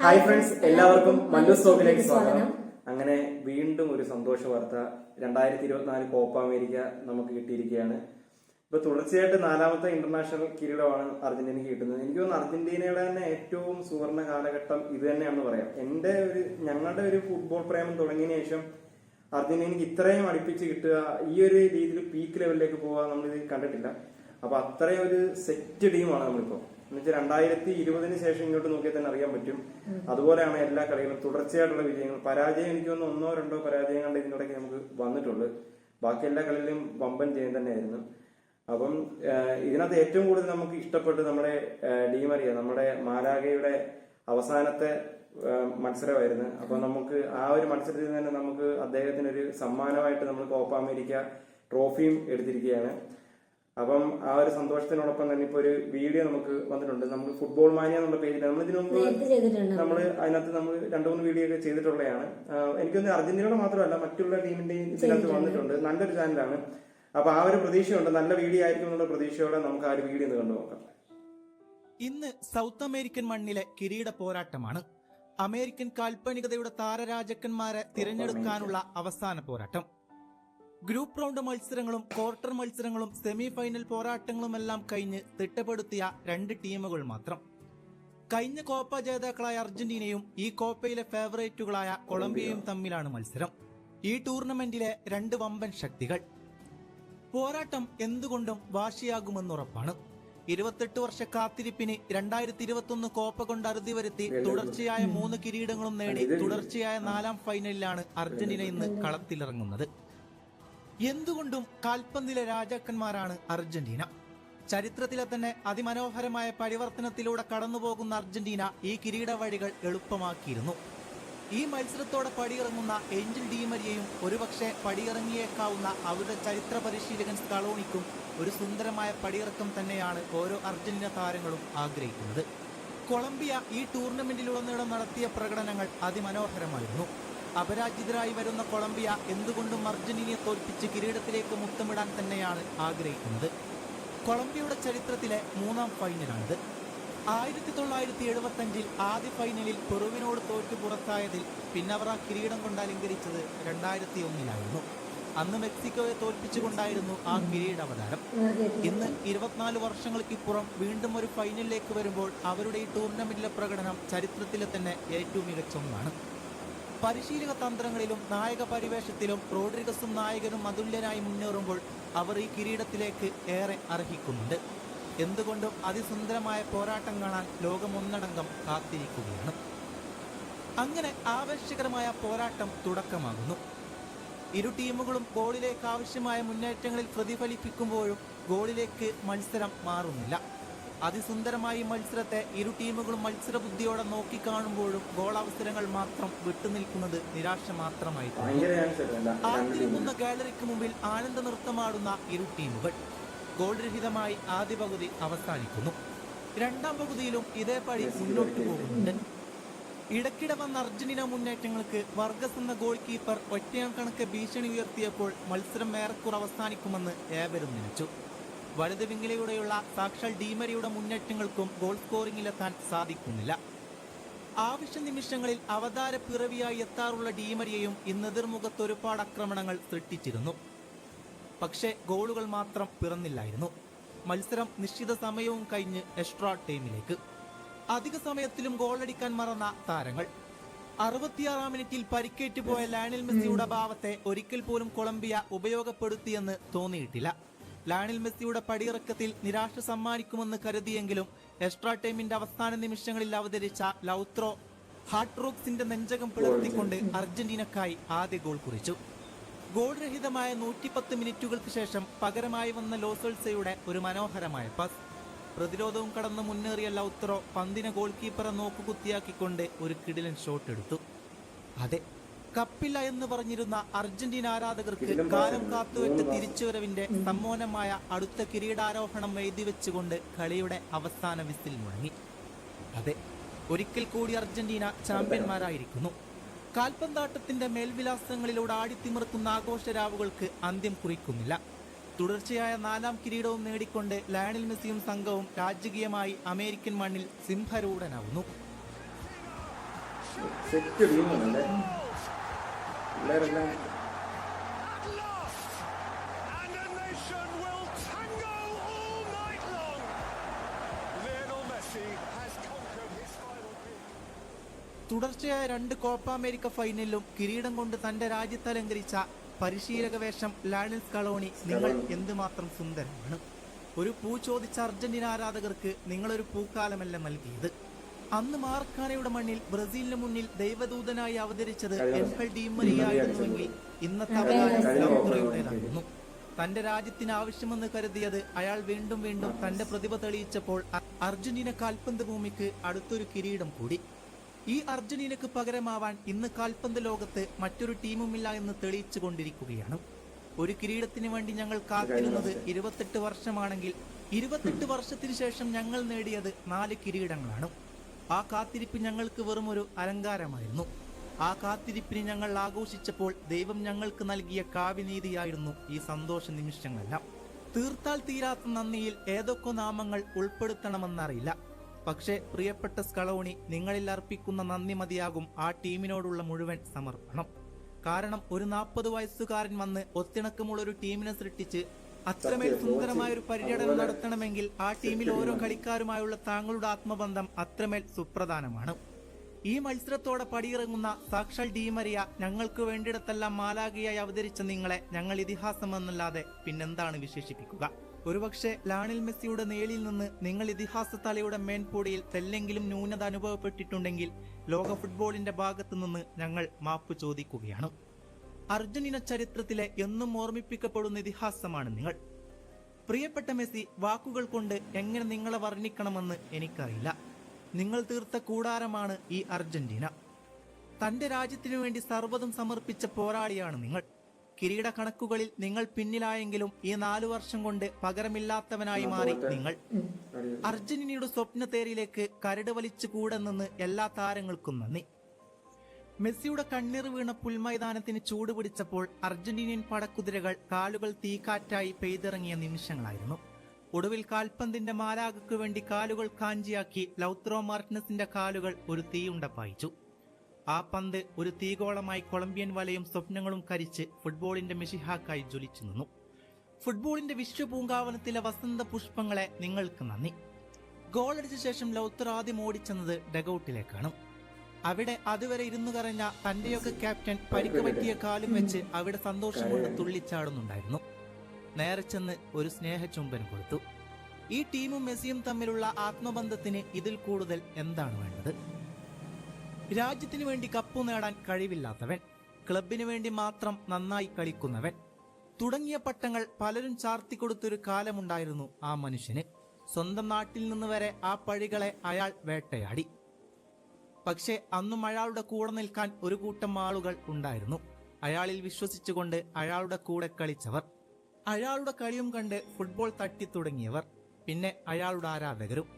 Hi friends, എല്ലാവർക്കും മല്ലൂസ് ടോക്കിലേക്ക് സ്വാഗതം. അങ്ങനെ വീണ്ടും ഒരു സന്തോഷ വാർത്ത, 2024 കോപ്പ അമേരിക്ക നമുക്ക് കിട്ടിയിരിക്കുകയാണ്. ഇപ്പൊ തുടർച്ചയായിട്ട് 4ാമത്തെ ഇന്റർനാഷണൽ കിരീടമാണ് അർജന്റീനയ്ക്ക് കിട്ടുന്നത്. എനിക്ക് തോന്നുന്നു അർജന്റീനയുടെ തന്നെ ഏറ്റവും സുവർണ കാലഘട്ടം ഇത് തന്നെയാണെന്ന് പറയാം. ഞങ്ങളുടെ ഒരു ഫുട്ബോൾ പ്രേമം തുടങ്ങിയതിനു ശേഷം അർജന്റീനയ്ക്ക് ഇത്രയും അടുപ്പിച്ച് കിട്ടുക, ഈ ഒരു രീതിയിൽ പീക്ക് ലെവലിലേക്ക് പോകാൻ നമ്മളിത് കണ്ടിട്ടില്ല. അപ്പൊ അത്രയും ഒരു സെറ്റ് ടീമാണ് നമ്മളിപ്പോ. എന്നുവെച്ചാൽ 2020 ശേഷം ഇങ്ങോട്ട് നോക്കിയാൽ തന്നെ അറിയാൻ പറ്റും. അതുപോലെയാണ് എല്ലാ കളികളും, തുടർച്ചയായിട്ടുള്ള വിജയങ്ങൾ. പരാജയം എനിക്ക് തോന്നുന്നു 1-2 പരാജയങ്ങളുടെ ഇതിനിടയ്ക്ക് നമുക്ക് വന്നിട്ടുള്ളൂ. ബാക്കി എല്ലാ കളിയിലും വമ്പൻ ജയം തന്നെയായിരുന്നു. അപ്പം ഇതിനകത്ത് ഏറ്റവും കൂടുതൽ നമുക്ക് ഇഷ്ടപ്പെട്ട് നമ്മുടെ ഡീമറിയ, നമ്മുടെ മാലാഗയുടെ അവസാനത്തെ മത്സരമായിരുന്നു. അപ്പൊ നമുക്ക് ആ ഒരു മത്സരത്തിൽ തന്നെ നമുക്ക് അദ്ദേഹത്തിനൊരു സമ്മാനമായിട്ട് നമ്മൾ കോപ്പ അമേരിക്ക ട്രോഫിയും എടുത്തിരിക്കുകയാണ്. അപ്പം ആ ഒരു സന്തോഷത്തിനോടൊപ്പം തന്നെ ഇപ്പൊ ഒരു വീഡിയോ നമുക്ക് വന്നിട്ടുണ്ട്. നമുക്ക് ഫുട്ബോൾ മാനിയ എന്നുള്ള പേജിൽ നമ്മൾ ഇതിനു മുമ്പ് അതിനകത്ത് നമ്മൾ 2-3 വീഡിയോ ഒക്കെ ചെയ്തിട്ടുള്ളതാണ്. എനിക്കൊന്ന് അർജന്റീനയുടെ മാത്രമല്ല മറ്റുള്ള ടീമിന്റെയും ഇതിനകത്ത് വന്നിട്ടുണ്ട്. നല്ലൊരു ചാനലാണ്. അപ്പൊ ആ ഒരു പ്രതീക്ഷയുണ്ട്, നല്ല വീഡിയോ ആയിരിക്കും എന്നുള്ള പ്രതീക്ഷയോടെ നമുക്ക് ആ ഒരു വീഡിയോ ഒന്ന് കണ്ടു നോക്കാം. ഇന്ന് സൗത്ത് അമേരിക്കൻ മണ്ണിലെ കിരീട പോരാട്ടമാണ്. അമേരിക്കൻ കാൽപ്പനികതയുടെ താരരാജക്കന്മാരെ തിരഞ്ഞെടുക്കാനുള്ള അവസാന പോരാട്ടം. ഗ്രൂപ്പ് റൗണ്ട് മത്സരങ്ങളും ക്വാർട്ടർ മത്സരങ്ങളും സെമി ഫൈനൽ പോരാട്ടങ്ങളുമെല്ലാം കഴിഞ്ഞ് തിട്ടപ്പെടുത്തിയ 2 ടീമുകൾ മാത്രം. കഴിഞ്ഞ കോപ്പ ജേതാക്കളായ അർജന്റീനയും ഈ കോപ്പയിലെ ഫേവറേറ്റുകളായ കൊളംബിയയും തമ്മിലാണ് മത്സരം. ഈ ടൂർണമെന്റിലെ 2 വമ്പൻ ശക്തികൾ. പോരാട്ടം എന്തുകൊണ്ടും വാശിയാകുമെന്നുറപ്പാണ്. 28 വർഷ കാത്തിരിപ്പിന് 2021 കോപ്പ കൊണ്ട് അറുതി വരുത്തി തുടർച്ചയായ 3 കിരീടങ്ങളും നേടി തുടർച്ചയായ 4ാം ഫൈനലിലാണ് അർജന്റീന ഇന്ന് കളത്തിലിറങ്ങുന്നത്. എന്തുകൊണ്ടും കാൽപന്തിലെ രാജാക്കന്മാരാണ് അർജന്റീന. ചരിത്രത്തിലെ തന്നെ അതിമനോഹരമായ പരിവർത്തനത്തിലൂടെ കടന്നുപോകുന്ന അർജന്റീന ഈ കിരീട വഴികൾ എളുപ്പമാക്കിയിരുന്നു. ഈ മത്സരത്തോടെ പടിയിറങ്ങുന്ന ഏഞ്ചൽ ഡീമരിയയും ഒരുപക്ഷെ പടിയിറങ്ങിയേക്കാവുന്ന അവരുടെ ചരിത്ര പരിശീലകൻ സ്കലോണിക്കും ഒരു സുന്ദരമായ പടിയിറക്കം തന്നെയാണ് ഓരോ അർജന്റീന താരങ്ങളും ആഗ്രഹിക്കുന്നത്. കൊളംബിയ ഈ ടൂർണമെന്റിലുടനീളം നടത്തിയ പ്രകടനങ്ങൾ അതിമനോഹരമായിരുന്നു. അപരാജിതരായി വരുന്ന കൊളംബിയ എന്തുകൊണ്ടും അർജന്റീനയെ തോൽപ്പിച്ച് കിരീടത്തിലേക്ക് മുത്തമിടാൻ തന്നെയാണ് ആഗ്രഹിക്കുന്നത്. കൊളംബിയയുടെ ചരിത്രത്തിലെ 3ാം ഫൈനലാണിത്. 1975 ആദ്യ ഫൈനലിൽ പെറുവിനോട് തോറ്റു പുറത്തായതിൽ പിന്നവർ ആ കിരീടം കൊണ്ട് അലങ്കരിച്ചത് 2001 അന്ന് മെക്സിക്കോയെ തോൽപ്പിച്ചുകൊണ്ടായിരുന്നു ആ കിരീടാവതാരം. ഇന്ന് 24 വർഷങ്ങൾക്കിപ്പുറം വീണ്ടും ഒരു ഫൈനലിലേക്ക് വരുമ്പോൾ അവരുടെ ഈ ടൂർണമെന്റിലെ പ്രകടനം ചരിത്രത്തിലെ തന്നെ ഏറ്റവും മികച്ച ഒന്നാണ്. പരിശീലക തന്ത്രങ്ങളിലും നായക പരിവേഷത്തിലും റോഡ്രിഗസും നായകനും അതുല്യനായി മുന്നേറുമ്പോൾ അവർ ഈ കിരീടത്തിലേക്ക് ഏറെ അർഹിക്കുന്നുണ്ട്. എന്തുകൊണ്ടും അതിസുന്ദരമായ പോരാട്ടം കാണാൻ ലോകമൊന്നടങ്കം കാത്തിരിക്കുകയാണ്. അങ്ങനെ ആവേശകരമായ പോരാട്ടം തുടക്കമാകുന്നു. ഇരു ടീമുകളും ഗോളിലേക്ക് ആവശ്യമായ മുന്നേറ്റങ്ങളിൽ പ്രതിഫലിപ്പിക്കുമ്പോഴും ഗോളിലേക്ക് മത്സരം മാറുന്നില്ല. അതിസുന്ദരമായി മത്സരത്തെ ഇരു ടീമുകളും മത്സരബുദ്ധിയോടെ നോക്കിക്കാണുമ്പോഴും ഗോൾ അവസരങ്ങൾ മാത്രം വിട്ടുനിൽക്കുന്നത് നിരാശ മാത്രമായി. ആദ്യം ഗാലറിക്ക് മുമ്പിൽ ആനന്ദ നൃത്തമാടുന്ന ഇരു ടീമുകൾ. ഗോൾ രഹിതമായി ആദ്യ പകുതി അവസാനിക്കുന്നു. 2ാം പകുതിയിലും ഇതേപടി മുന്നോട്ട് പോകുന്നുണ്ട്. ഇടയ്ക്കിടെ വന്ന അർജന്റീന മുന്നേറ്റങ്ങൾക്ക് വർഗസ് എന്ന ഗോൾ കീപ്പർ ഒറ്റയാം കണക്ക് ഭീഷണി ഉയർത്തിയപ്പോൾ മത്സരം ഏറെക്കുറെ അവസാനിക്കുമെന്ന് ഏവരും നനച്ചു. വലത് വിങ്ങിലൂടെയുള്ള സാക്ഷാൽ ഡീമരിയുടെ മുന്നേറ്റങ്ങൾക്കും ഗോൾ സ്കോറിംഗിലെത്താൻ സാധിക്കുന്നില്ല. ആവശ്യ നിമിഷങ്ങളിൽ അവതാര പിറവിയായി എത്താറുള്ള ഡീമരിയയും ഇന്ന് എതിർമുഖത്ത് ഒരുപാട് ആക്രമണങ്ങൾ സൃഷ്ടിച്ചിരുന്നു. പക്ഷേ ഗോളുകൾ മാത്രം പിറന്നില്ലായിരുന്നു. മത്സരം നിശ്ചിത സമയവും കഴിഞ്ഞ് എക്സ്ട്രാ ടൈമിലേക്ക്. അധിക സമയത്തിലും ഗോളടിക്കാൻ മറന്ന താരങ്ങൾ. 66ാം മിനിറ്റിൽ പരിക്കേറ്റു പോയ ലയണൽ മെസ്സിയുടെ ഭാവത്തെ ഒരിക്കൽ പോലും കൊളംബിയ ഉപയോഗപ്പെടുത്തിയെന്ന് തോന്നിയിട്ടില്ല. ലയണൽ മെസ്സിയുടെ പടിയിറക്കത്തിൽ നിരാശ സമ്മാനിക്കുമെന്ന് കരുതിയെങ്കിലും എക്സ്ട്രാ ടൈമിന്റെ അവസാന നിമിഷങ്ങളിൽ അവതരിച്ച ലൗത്രോ ഹാർട്ട്റോക്സിന്റെ നെഞ്ചകം പിളർത്തിക്കൊണ്ട് അർജന്റീനക്കായി ആദ്യ ഗോൾ കുറിച്ചു. ഗോൾ രഹിതമായ 110 മിനിറ്റുകൾക്ക് ശേഷം പകരമായി വന്ന ലോസോൾസയുടെ ഒരു മനോഹരമായ പാസ്. പ്രതിരോധവും കടന്ന് മുന്നേറിയ ലൗത്രോ പന്തിനെ ഗോൾ കീപ്പറെ നോക്കുകുത്തിയാക്കിക്കൊണ്ട് ഒരു കിടിലൻ ഷോട്ട് എടുത്തു. അതെ, കപ്പില്ല എന്ന് പറഞ്ഞിരുന്ന അർജന്റീന ആരാധകർക്ക് കാലം കാത്തുവെച്ച തിരിച്ചുവരവിന്റെ സമ്മോനമായ അടുത്ത കിരീടാരോഹണം എഴുതിവെച്ചുകൊണ്ട് കളിയുടെ അവസാന വിസിൽ മുഴങ്ങി. അതെ, ഒരിക്കൽ കൂടി അർജന്റീന ചാമ്പ്യന്മാരായിരിക്കുന്നു. കാൽപന്താട്ടത്തിന്റെ മേൽവിലാസങ്ങളിലൂടെ ആടിത്തിമിർക്കുന്ന ആഘോഷരാവുകൾക്ക് അന്ത്യം കുറിക്കുന്നില്ല. തുടർച്ചയായ 4ാം കിരീടവും നേടിക്കൊണ്ട് ലയണൽ മെസ്സിയും സംഘവും രാജകീയമായി അമേരിക്കൻ മണ്ണിൽ സിംഹരൂഢനാവുന്നു. സെറ്റ് ടീമാണല്ലേ പിള്ളേരെല്ലാം. തുടർച്ചയായ 2 കോപ്പ അമേരിക്ക ഫൈനലിലും കിരീടം കൊണ്ട് തന്റെ രാജ്യത്ത് അലങ്കരിച്ച പരിശീലക വേഷം ലയണൽ സ്കലോണി നിങ്ങൾ എന്തുമാത്രം സുന്ദരമാണ്. ഒരു പൂ ചോദിച്ച അർജന്റീന ആരാധകർക്ക് നിങ്ങളൊരു പൂക്കാലമല്ല നൽകിയത്. അന്ന് മാർക്കാനയുടെ മണ്ണിൽ ബ്രസീലിന് മുന്നിൽ ദൈവദൂതനായി അവതരിച്ചത് എൻഹൽ ഡി മരിയായിരുന്നുവെങ്കിൽ ഇന്നത്തെ അവതാരമായിരുന്നു. തന്റെ രാജ്യത്തിന് ആവശ്യമെന്ന് കരുതിയത് അയാൾ വീണ്ടും വീണ്ടും തന്റെ പ്രതിഭ തെളിയിച്ചപ്പോൾ അർജന്റീന കാൽപന്ത് ഭൂമിക്ക് അടുത്തൊരു കിരീടം കൂടി. ഈ അർജന്റീനക്ക് പകരമാവാൻ ഇന്ന് കാൽപന്ത് ലോകത്ത് മറ്റൊരു ടീമുമില്ല എന്ന് തെളിയിച്ചു കൊണ്ടിരിക്കുകയാണ്. ഒരു കിരീടത്തിന് വേണ്ടി ഞങ്ങൾ കാത്തിരുന്നത് 28 വർഷമാണെങ്കിൽ 28 വർഷത്തിന് ശേഷം ഞങ്ങൾ നേടിയത് 4 കിരീടങ്ങളാണ്. ആ കാത്തിരിപ്പ് ഞങ്ങൾക്ക് വെറും ഒരു അലങ്കാരമായിരുന്നു. ആ കാത്തിരിപ്പിന് ഞങ്ങൾ ആഘോഷിച്ചപ്പോൾ ദൈവം ഞങ്ങൾക്ക് നൽകിയ കാവ്യനീതിയായിരുന്നു ഈ സന്തോഷ നിമിഷങ്ങളെല്ലാം. തീർത്താൽ തീരാത്ത നന്ദിയിൽ ഏതൊക്കെ നാമങ്ങൾ ഉൾപ്പെടുത്തണമെന്നറിയില്ല. പക്ഷേ പ്രിയപ്പെട്ട സ്കലോണി, നിങ്ങളിൽ അർപ്പിക്കുന്ന നന്ദി മതിയാകും ആ ടീമിനോടുള്ള മുഴുവൻ സമർപ്പണം. കാരണം ഒരു 40 വയസ്സുകാരൻ വന്ന് ഒത്തിണക്കമുള്ളൊരു ടീമിനെ സൃഷ്ടിച്ച് അത്രമേൽ സുന്ദരമായ ഒരു പര്യടനം നടത്തണമെങ്കിൽ ആ ടീമിൽ ഓരോ കളിക്കാരുമായുള്ള താങ്കളുടെ ആത്മബന്ധം അത്രമേൽ സുപ്രധാനമാണ്. ഈ മത്സരത്തോടെ പടിയിറങ്ങുന്ന സാക്ഷാൽ ഡി മരിയ ഞങ്ങൾക്ക് വേണ്ടിയിടത്തെല്ലാം മാലാഖയായി അവതരിച്ച നിങ്ങളെ ഞങ്ങൾ ഇതിഹാസമെന്നല്ലാതെ പിന്നെന്താണ് വിശേഷിപ്പിക്കുക? ഒരുപക്ഷെ ലയണൽ മെസ്സിയുടെ നേലിൽ നിന്ന് നിങ്ങൾ ഇതിഹാസ തലയുടെ മേൻപൊടിയിൽ തെല്ലെങ്കിലും ന്യൂനത അനുഭവപ്പെട്ടിട്ടുണ്ടെങ്കിൽ ലോക ഫുട്ബോളിന്റെ ഭാഗത്തു നിന്ന് ഞങ്ങൾ മാപ്പ് ചോദിക്കുകയാണ്. അർജന്റീന ചരിത്രത്തിലെ എന്നും ഓർമ്മിപ്പിക്കപ്പെടുന്ന ഇതിഹാസമാണ് നിങ്ങൾ. പ്രിയപ്പെട്ട മെസ്സി, വാക്കുകൾ കൊണ്ട് എങ്ങനെ നിങ്ങളെ വർണ്ണിക്കണമെന്ന് എനിക്കറിയില്ല. നിങ്ങൾ തീർത്ത കൂടാരമാണ് ഈ അർജന്റീന. തന്റെ രാജ്യത്തിനു വേണ്ടി സർവ്വതും സമർപ്പിച്ച പോരാളിയാണ് നിങ്ങൾ. കിരീട കണക്കുകളിൽ നിങ്ങൾ പിന്നിലായെങ്കിലും ഈ 4 വർഷം കൊണ്ട് പകരമില്ലാത്തവനായി മാറി നിങ്ങൾ. അർജന്റീനയുടെ സ്വപ്നത്തേരിലേക്ക് കരട് വലിച്ചു കൂടെ നിന്ന് എല്ലാ താരങ്ങൾക്കും നന്ദി. മെസ്സിയുടെ കണ്ണീർ വീണ പുൽമൈതാനത്തിന് ചൂടുപിടിച്ചപ്പോൾ അർജന്റീനിയൻ പടക്കുതിരകൾ കാലുകൾ തീക്കാറ്റായി പെയ്തിറങ്ങിയ നിമിഷങ്ങളായിരുന്നു. ഒടുവിൽ കാൽപന്തിന്റെ മാലാഖയ്ക്കു വേണ്ടി കാലുകൾ കാഞ്ചിയാക്കി ലൗത്രോ മാർട്ടിനസിന്റെ കാലുകൾ ഒരു തീയുണ്ട പായിച്ചു. ആ പന്ത് ഒരു തീഗോളമായി കൊളംബിയൻ വലയും സ്വപ്നങ്ങളും കരിച്ച് ഫുട്ബോളിന്റെ മെഷിഹാക്കായി ജ്വലിച്ചു നിന്നു. ഫുട്ബോളിന്റെ വിശ്വപൂങ്കാവനത്തിലെ വസന്ത പുഷ്പങ്ങളെ നിങ്ങൾക്ക് നന്ദി. ഗോളടിച്ച ശേഷം ലൗത്രോ ആദ്യം ഓടിച്ചെന്നത് ഡഗൌട്ടിലേക്കാണ്. അവിടെ അതുവരെ ഇരുന്നു കരഞ്ഞ തന്റെയൊക്കെ ക്യാപ്റ്റൻ പരിക്ക് പറ്റിയ കാലും വെച്ച് അവിടെ സന്തോഷം കൊണ്ട് തുള്ളിച്ചാടുന്നുണ്ടായിരുന്നു. നേരെ ചെന്ന് ഒരു സ്നേഹചുംബനം കൊടുത്തു. ഈ ടീമും മെസ്സിയും തമ്മിലുള്ള ആത്മബന്ധത്തിന് ഇതിൽ കൂടുതൽ എന്താണ് വേണ്ടത്? രാജ്യത്തിനു വേണ്ടി കപ്പു നേടാൻ കഴിവില്ലാത്തവൻ, ക്ലബിനു വേണ്ടി മാത്രം നന്നായി കളിക്കുന്നവൻ തുടങ്ങിയ പട്ടങ്ങൾ പലരും ചാർത്തിക്കൊടുത്തൊരു കാലമുണ്ടായിരുന്നു ആ മനുഷ്യന്. സ്വന്തം നാട്ടിൽ നിന്ന് വരെ ആ പഴികളെ അയാൾ വേട്ടയാടി. പക്ഷെ അന്നും അയാളുടെ കൂടെ നിൽക്കാൻ ഒരു കൂട്ടം ആളുകൾ ഉണ്ടായിരുന്നു. അയാളിൽ വിശ്വസിച്ചുകൊണ്ട് അയാളുടെ കൂടെ കളിച്ചവർ, അയാളുടെ കളിയും കണ്ട് ഫുട്ബോൾ തട്ടിത്തുടങ്ങിയവർ, പിന്നെ അയാളുടെ ആരാധകരും.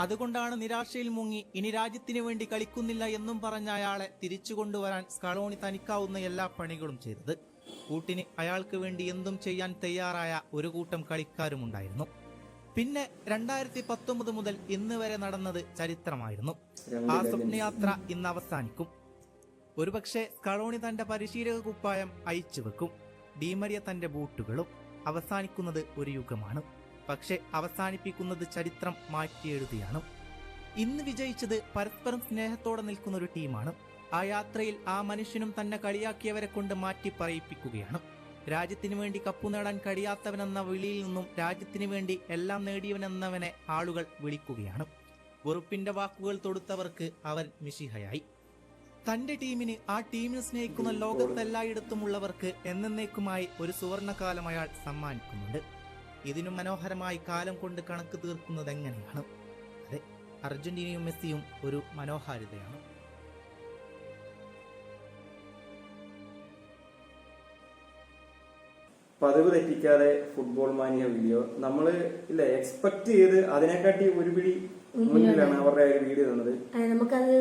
അതുകൊണ്ടാണ് നിരാശയിൽ മുങ്ങി ഇനി രാജ്യത്തിനു വേണ്ടി കളിക്കുന്നില്ല എന്നും പറഞ്ഞ അയാളെ തിരിച്ചു കൊണ്ടുവരാൻ സ്കലോണി തനിക്കാവുന്ന എല്ലാ പണികളും ചെയ്തത്. കൂട്ടിന് അയാൾക്ക് വേണ്ടി എന്തും ചെയ്യാൻ തയ്യാറായ ഒരു കൂട്ടം കളിക്കാരുമുണ്ടായിരുന്നു. പിന്നെ 2019 മുതൽ ഇന്ന് വരെ നടന്നത് ചരിത്രമായിരുന്നു. ആ സ്വപ്നയാത്ര ഇന്ന് അവസാനിക്കും. ഒരുപക്ഷെ സ്കലോണി തന്റെ പരിശീലക കുപ്പായം അയച്ചു വെക്കും. ഡി മരിയ തന്റെ ബൂട്ടുകളും. അവസാനിക്കുന്നത് ഒരു യുഗമാണ്. പക്ഷെ അവസാനിപ്പിക്കുന്നത് ചരിത്രം മാറ്റിയെഴുതിയാണ്. ഇന്ന് വിജയിച്ചത് പരസ്പരം സ്നേഹത്തോടെ നിൽക്കുന്ന ഒരു ടീമാണ്. ആ യാത്രയിൽ ആ മനുഷ്യനും തന്നെ കളിയാക്കിയവരെ കൊണ്ട് മാറ്റി പറയിപ്പിക്കുകയാണ്. രാജ്യത്തിനു വേണ്ടി കപ്പു നേടാൻ കഴിയാത്തവനെന്ന വിളിയിൽ നിന്നും രാജ്യത്തിനു വേണ്ടി എല്ലാം നേടിയവനെന്നവനെ ആളുകൾ വിളിക്കുകയാണ്. വെറുപ്പിന്റെ വാക്കുകൾ തൊടുത്തവർക്ക് അവൻ മിശിഹയായി. തന്റെ ടീമിന്, ആ ടീമിനെ സ്നേഹിക്കുന്ന ലോകത്തെല്ലായിടത്തുമുള്ളവർക്ക് എന്നേക്കുമായി ഒരു സുവർണകാലം അയാൾ സമ്മാനിക്കുന്നുണ്ട്. ഇതിനും മനോഹരമായി കാലം കൊണ്ട് കണക്ക് തീർക്കുന്നത് എങ്ങനെയാണ്? അതെ, അർജന്റീനയും മെസ്സിയും ഒരു മനോഹാരിതയാണ്. പതിവ് തെറ്റിക്കാതെ ഫുട്ബോൾ മാനിയ വീഡിയോ നമ്മള് ഇല്ല എക്സ്പെക്ട് ചെയ്ത് അതിനെക്കാട്ടി ഒരു പിടി മുന്നിലാണ് അവരുടെ വീഡിയോ തന്നത്. നമുക്കത്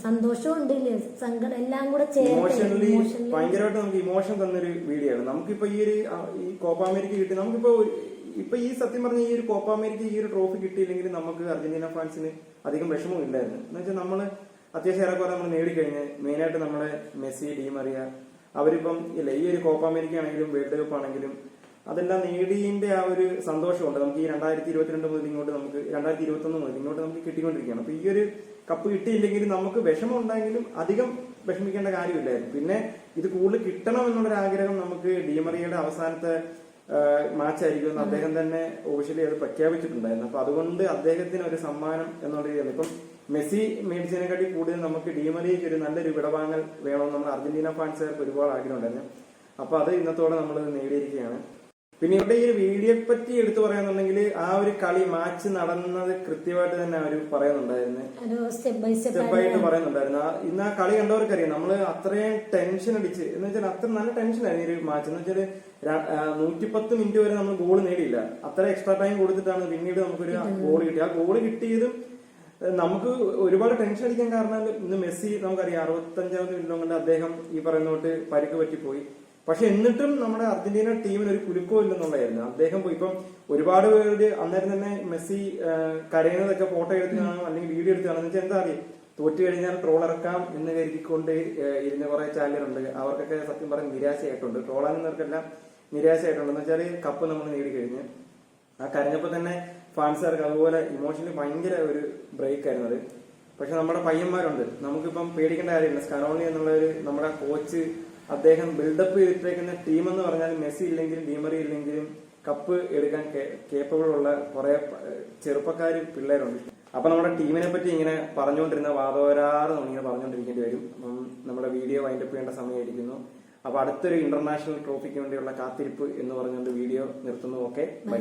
സന്തോഷമുണ്ട്, സങ്കടം എല്ലാം കൂടെ ഇമോഷണലി ഭയങ്കരമായിട്ട് നമുക്ക് ഇമോഷൻ തന്നൊരു വീഡിയോ ആണ്. നമുക്കിപ്പോ ഈ കോപ്പ അമേരിക്ക കിട്ടി, നമുക്കിപ്പോ ഈ സത്യം പറഞ്ഞ ഈ ഒരു കോപ്പ അമേരിക്ക ഈ ഒരു ട്രോഫി കിട്ടിയില്ലെങ്കിൽ നമുക്ക് അർജന്റീന ഫാൻസിന് അധികം വിഷമം ഇല്ലായിരുന്നു. എന്ന് വെച്ചാൽ നമ്മള് അത്യാവശ്യം ഏറെക്കുറെ നമ്മൾ നേടിക്കഴിഞ്ഞ് മെയിനായിട്ട് നമ്മളെ മെസ്സി, ഡി മറിയ അവരിപ്പം ഇല്ല ഈ ഒരു കോപ്പ അമേരിക്ക ആണെങ്കിലും വേൾഡ് കപ്പ് ആണെങ്കിലും അതെല്ലാം നേടിയതിന്റെ ആ ഒരു സന്തോഷമുണ്ട് നമുക്ക് ഈ 2022 മുതൽ ഇങ്ങോട്ട് നമുക്ക് 2021 മുതൽ ഇങ്ങോട്ട് നമുക്ക് കിട്ടിക്കൊണ്ടിരിക്കുകയാണ്. അപ്പൊ ഈ ഒരു കപ്പ് കിട്ടിയില്ലെങ്കിൽ നമുക്ക് വിഷമം ഉണ്ടായെങ്കിലും അധികം വിഷമിക്കേണ്ട കാര്യമില്ലായിരുന്നു. പിന്നെ ഇത് കൂടുതൽ കിട്ടണം എന്നുള്ളൊരു ആഗ്രഹം നമുക്ക് ഡി മറിയയുടെ അവസാനത്തെ മാച്ചായിരിക്കും അദ്ദേഹം തന്നെ ഒഫീഷ്യലി അത് പ്രഖ്യാപിച്ചിട്ടുണ്ടായിരുന്നു. അപ്പൊ അതുകൊണ്ട് അദ്ദേഹത്തിന് ഒരു സമ്മാനം എന്നുള്ള രീതിയാണ് ഇപ്പം മെസ്സി മേടിച്ചതിനെക്കാട്ടി കൂടുതൽ നമുക്ക് ഡി മറിയയ്ക്ക് ഒരു നല്ലൊരു വിടവാങ്ങൽ വേണമെന്ന് നമ്മൾ അർജന്റീന ഫാൻസുകാർക്ക് ഒരുപാട് ആഗ്രഹം ഉണ്ടായിരുന്നു. അപ്പൊ അത് ഇന്നത്തോടെ നമ്മൾ നേടിയിരിക്കുകയാണ്. പിന്നെ ഇവിടെ ഈ ഒരു വീഡിയോയെ പറ്റി എടുത്തു പറയാന്നുണ്ടെങ്കിൽ ആ ഒരു കളി മാച്ച് നടന്നത് കൃത്യമായിട്ട് തന്നെ അവർ പറയുന്നുണ്ടായിരുന്നു, സ്റ്റെപ്പ് ആയിട്ട് പറയുന്നുണ്ടായിരുന്നു. ഇന്ന് ആ കളി കണ്ടവർക്കറിയാം നമ്മള് അത്രയും ടെൻഷൻ അടിച്ച് എന്ന് വെച്ചാൽ അത്ര നല്ല ടെൻഷനായിരുന്നു ഈ ഒരു മാച്ച്. എന്ന് വെച്ചാൽ 110 മിനിറ്റ് വരെ നമ്മൾ ഗോൾ നേടിയില്ല, അത്ര എക്സ്ട്രാ ടൈം കൊടുത്തിട്ടാണ് പിന്നീട് നമുക്കൊരു ഗോൾ കിട്ടി. ആ ഗോൾ കിട്ടിയതും നമുക്ക് ഒരുപാട് ടെൻഷൻ അടിക്കാൻ കാരണം ഇന്ന് മെസ്സി നമുക്കറിയാം 65ാമത്തെ മിനിറ്റ് കൊണ്ട് അദ്ദേഹം ഈ പറയുന്ന തൊട്ട് പരിക്ക് പറ്റിപ്പോയി. പക്ഷെ എന്നിട്ടും നമ്മുടെ അർജന്റീന ടീമിന് ഒരു കുലുക്കവും ഇല്ലെന്നുള്ളതായിരുന്നു. അദ്ദേഹം പോയി ഇപ്പം ഒരുപാട് പേര് അന്നേരം തന്നെ മെസ്സി കരയുന്നതൊക്കെ ഫോട്ടോ എടുത്ത് കാണും അല്ലെങ്കിൽ വീഡിയോ എടുത്ത് കാണും. വെച്ചാൽ എന്താ അറിയാം തോറ്റു കഴിഞ്ഞാൽ ട്രോൾ ഇറക്കാം എന്ന് കരുതിക്കൊണ്ട് ഇരുന്ന കുറെ ചാനലുണ്ട്. അവർക്കൊക്കെ സത്യം പറഞ്ഞ് നിരാശയായിട്ടുണ്ട്, ട്രോളാകുന്നവർക്കെല്ലാം നിരാശയായിട്ടുണ്ട്. എന്ന് വെച്ചാൽ കപ്പ് നമ്മൾ നേടിക്കഴിഞ്ഞ് ആ കരഞ്ഞപ്പോ തന്നെ ഫാൻസുകാർക്ക് അതുപോലെ ഇമോഷണലി ഭയങ്കര ഒരു ബ്രേക്ക് ആയിരുന്നു അത്. പക്ഷെ നമ്മുടെ പയ്യന്മാരുണ്ട്, നമുക്കിപ്പം പേടിക്കേണ്ട കാര്യമില്ല. സ്കലോണി എന്നുള്ള ഒരു നമ്മുടെ കോച്ച് അദ്ദേഹം ബിൽഡപ്പ് ചെയ്തിട്ടേക്കുന്ന ടീം എന്ന് പറഞ്ഞാൽ മെസ്സി ഇല്ലെങ്കിലും ഡി ഇല്ലെങ്കിലും കപ്പ് എടുക്കാൻ കേപ്പബിൾ ഉള്ള കുറെ ചെറുപ്പക്കാർ പിള്ളേരുണ്ട്. അപ്പൊ നമ്മുടെ ടീമിനെ പറ്റി ഇങ്ങനെ പറഞ്ഞുകൊണ്ടിരുന്ന വാദോരാറ് നമ്മളിങ്ങനെ പറഞ്ഞുകൊണ്ടിരിക്കേണ്ടി വരും. നമ്മുടെ വീഡിയോ വൈൻഡപ്പ് ചെയ്യേണ്ട സമയമായിരിക്കുന്നു. അപ്പൊ അടുത്തൊരു ഇന്റർനാഷണൽ ട്രോഫിക്ക് വേണ്ടിയുള്ള കാത്തിരിപ്പ് എന്ന് പറഞ്ഞുകൊണ്ട് വീഡിയോ നിർത്തുന്നു. Okay, by.